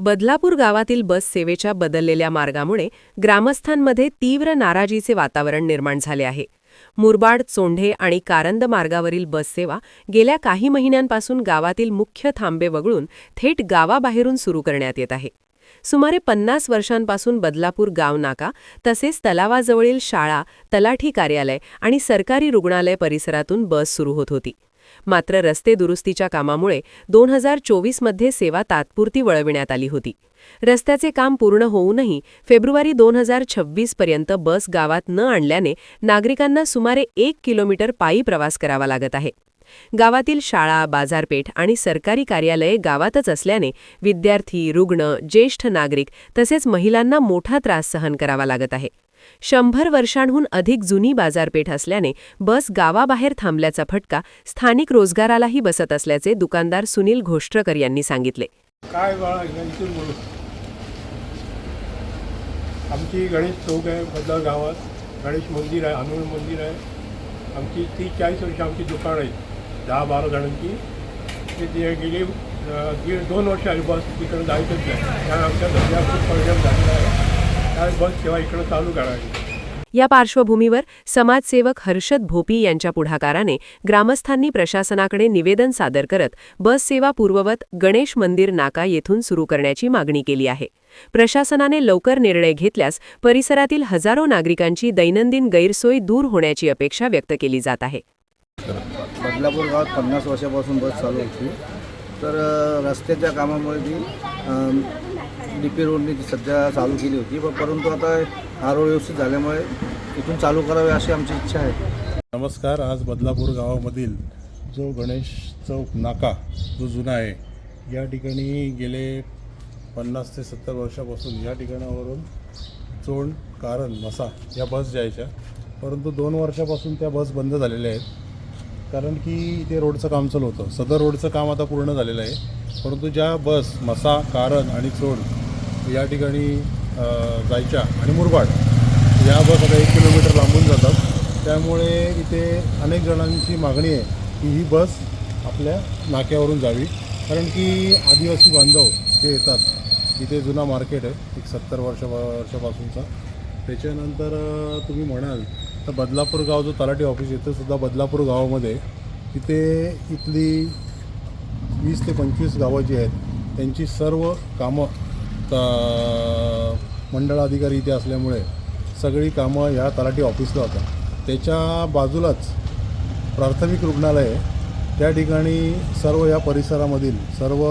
बदलापूर गावातील बस सेवेच्या बदललेल्या मार्गामुळे ग्रामस्थांमध्ये तीव्र नाराजीचे वातावरण निर्माण झाले आहे. मुरबाड, चोंढे आणि कारंद मार्गावरील बस सेवा गेल्या काही महिन्यांपासून गावातील मुख्य थांबे वगळून थेट गावाबाहेरून सुरू करण्यात येत आहे. सुमारे 50 वर्षांपासून बदलापूर गाव नाका तसेच तलावाजवळील शाळा, तलाठी कार्यालय आणि सरकारी रुग्णालय परिसरातून बस सुरू होत होती. मात्र रस्ते दुरुस्तीच्या कामामुळे 2024 मध्ये सेवा तात्पुरती वळविण्यात आली होती. रस्त्याचे काम पूर्ण होऊनही फेब्रुवारी 2026 पर्यंत बस गावात न आणल्याने नागरिकांना सुमारे 1 किलोमीटर पायी प्रवास करावा लागत आहे. गावातील शाळा, बाजारपेठ आणि सरकारी कार्यालये गावातच असल्याने विद्यार्थी, रुग्ण, ज्येष्ठ नागरिक तसेच महिलांना मोठा त्रास सहन करावा लागत आहे. 100 वर्षांहून अधिक जुनी बाजारपेठ असल्याने बस गावाबाहेर थांबल्याचा फटका स्थानिक रोजगारालाही बसत असल्याचे दुकानदार सुनील घोष्टकर यांनी सांगितले. काय बाळा इथून बोलू. आमची गणेश चौक आहे बदला गावात, गणेश मंदिर आहे, हनुमान मंदिर आहे. आमची 30-40 वर्ष आमची दुकान आहे, 10-12 जणांची. ते गेली 2 वर्ष आली बस तिकडं जायचंच नाही. कारण आमच्या धंद्यावर खूप परिणाम झालेला आहे. काय बस सेवा इकडं चालू करावी. या पार्श्वभूमीवर समाजसेवक हर्षद भोपी यांच्या पुढाकाराने ग्रामस्थांनी प्रशासनाकडे निवेदन सादर करत बस सेवा पूर्ववत गणेश मंदिर नाका येथून सुरू करण्याची मागणी केली आहे. प्रशासनाने लवकर निर्णय घेतल्यास परिसरातील हजारो नागरिकांची दैनंदिन गैरसोय दूर होण्याची अपेक्षा व्यक्त केली जात आहे. बदलापूर गावात 50 वर्षापासून बस चालू होती. तर रस्त्याच्या कामामुळे ती DP रोडने ती सध्या चालू केली होती, परंतु आता हा रोड व्यवस्थित झाल्यामुळे इथून चालू करावे अशी आमची इच्छा आहे. नमस्कार. आज बदलापूर गावामधील जो गणेश चौक नाका जो जुना आहे, या ठिकाणी गेले 50 ते 70 वर्षापासून या ठिकाणावरून चोंड, कारण, मसा या बस जायच्या. परंतु 2 वर्षापासून त्या बस बंद झालेल्या आहेत. कारण की इथे रोडचं काम चालू होतं. सदर रोडचं काम आता पूर्ण झालेलं आहे. परंतु ज्या बस मसा, कारण आणि चोंड या ठिकाणी जायच्या आणि मुरबाड या बस आता 1 किलोमीटर लांबून जातात. त्यामुळे इथे अनेक जणांची मागणी आहे की ही बस आपल्या नाक्यावरून जावी. कारण की आदिवासी बांधव ते येतात. इथे जुना मार्केट आहे, एक 70 वर्षापासूनचा. त्याच्यानंतर तुम्ही म्हणाल तर बदलापूर गाव जो तलाठी ऑफिस येतं सुद्धा बदलापूर गावामध्ये, तिथे इथली 20 ते 25 गावं जी आहेत त्यांची सर्व कामं मंडळाधिकारी इथे असल्यामुळे सगळी कामं ह्या तलाठी ऑफिसला होतात. त्याच्या बाजूलाच प्राथमिक रुग्णालय आहे. त्या ठिकाणी सर्व या परिसरामधील सर्व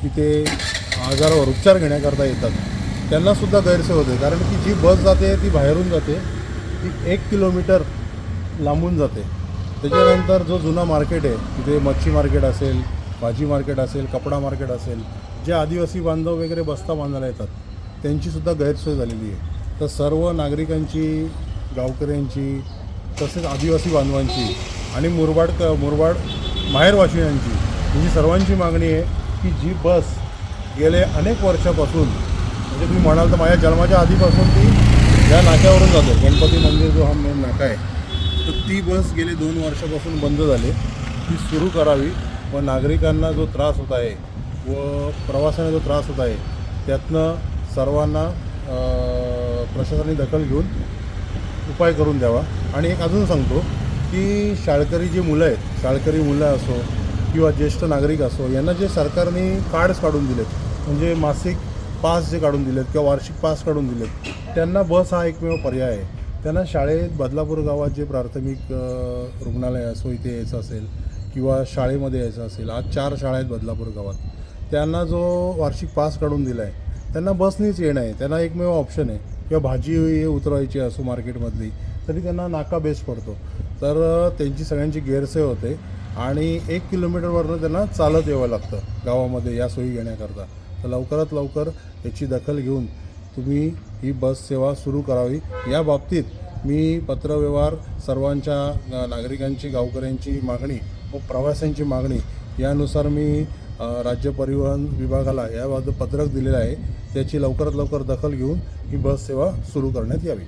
इथे आजारावर उपचार घेण्याकरता येतात. त्यांनासुद्धा गैरसोय होते. कारण की जी बस जाते ती बाहेरून जाते, ती 1 किलोमीटर लांबून जाते. त्याच्यानंतर जो जुना मार्केट आहे तिथे मच्छी मार्केट असेल, भाजी मार्केट असेल, कपडा मार्केट असेल, जे आदिवासी बांधव वगैरे बस्ता बांधायला येतात त्यांचीसुद्धा गैरसोय झालेली आहे. तर सर्व नागरिकांची, गावकऱ्यांची तसेच आदिवासी बांधवांची आणि मुरबाड माहेरवासियांची ही सर्वांची मागणी आहे की जी बस गेले अनेक वर्षापासून, म्हणजे तुम्ही म्हणाल तर माझ्या जन्माच्या आधीपासून ती या नाक्यावरून जाते. गणपती मंदिर जो हा मेन नाका आहे, तर ती बस गेले 2 वर्षापासून बंद झाली. ती सुरू करावी व नागरिकांना जो त्रास होत आहे व प्रवासाने जो त्रास होत आहे त्यातनं सर्वांना प्रशासनाने दखल घेऊन उपाय करून द्यावा. आणि एक अजून सांगतो की शाळकरी जी मुलं आहेत, शाळकरी मुलं असो किंवा ज्येष्ठ नागरिक असो, यांना जे सरकारने कार्ड्स काढून दिलेत, म्हणजे मासिक पास जे काढून दिलेत किंवा वार्षिक पास काढून दिलेत, त्यांना बस हा एकमेव पर्याय आहे. त्यांना शाळेत बदलापूर गावात जे प्राथमिक रुग्णालय असो इथे यायचं असेल किंवा शाळेमध्ये यायचं असेल, आज 4 शाळा आहेत बदलापूर गावात, त्यांना जो वार्षिक पास काढून दिला आहे त्यांना बसनीच येणं आहे. त्यांना एकमेव ऑप्शन आहे. किंवा भाजी उतरवायची असो मार्केटमधली तरी त्यांना नाका बेस पडतो. तर त्यांची सगळ्यांची गैरसोय होते आणि 1 किलोमीटरवरनं त्यांना चालत यावं लागतं गावामध्ये या सोयी घेण्याकरता. तर लवकरात लवकर याची दखल घेऊन तुम्ही ही बस सेवा सुरू करावी. या बाबतीत मी पत्रव्यवहार सर्वांच्या नागरिकांची, गावकऱ्यांची मागणी व प्रवाशांची मागणी यानुसार मी राज्य परिवहन विभागाला याबाबत पत्रक दिलेलं आहे. त्याची लवकरात लवकर दखल घेऊन ही बस सेवा सुरू करण्यात यावी.